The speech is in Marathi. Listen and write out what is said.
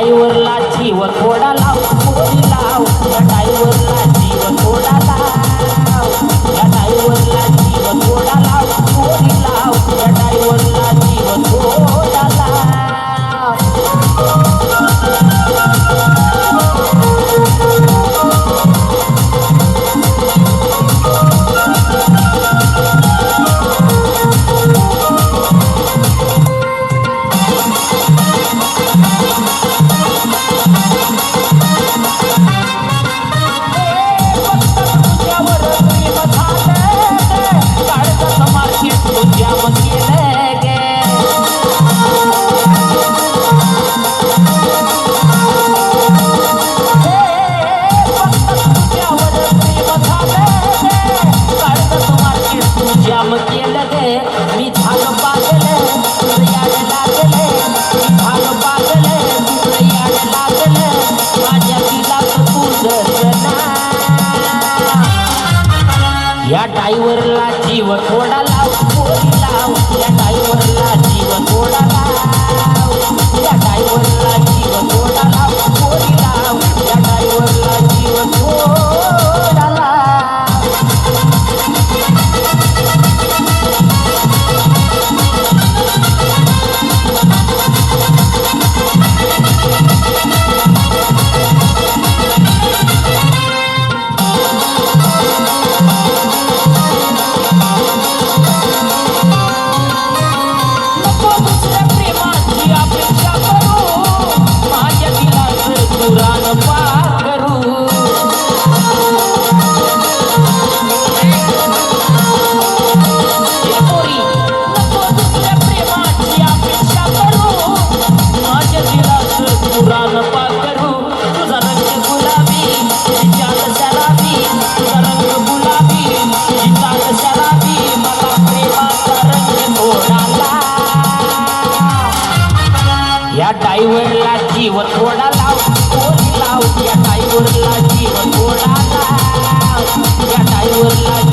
ड्रायव्हरला जीव थोडा लाव पोरी लाव या ड्रायव्हरला जीव थोडा लाव या ड्रायव्हरला जीव थोडा लाव पोरी लाव या ड्रायव्हरला जीव थोडा लाव मी झाग पागले तुझं याड लागले मी झाग पागले तुझं याड लागले माझ्या दिलात तुझं ना या ड्रायव्हरला जीव थोडा लाव पोरी लाव या ड्रायव्हरला जीव थोडा लाव या ड्रायव्हरला जीव थोडा लाव पोरी लाव या ड्रायव्हरला जीव थोडा लाव या ड्रायव्हरला जीव थोडा लाव पोरी लाव या ड्रायव्हरला जीव थोडा लाव या ड्रायव्हरला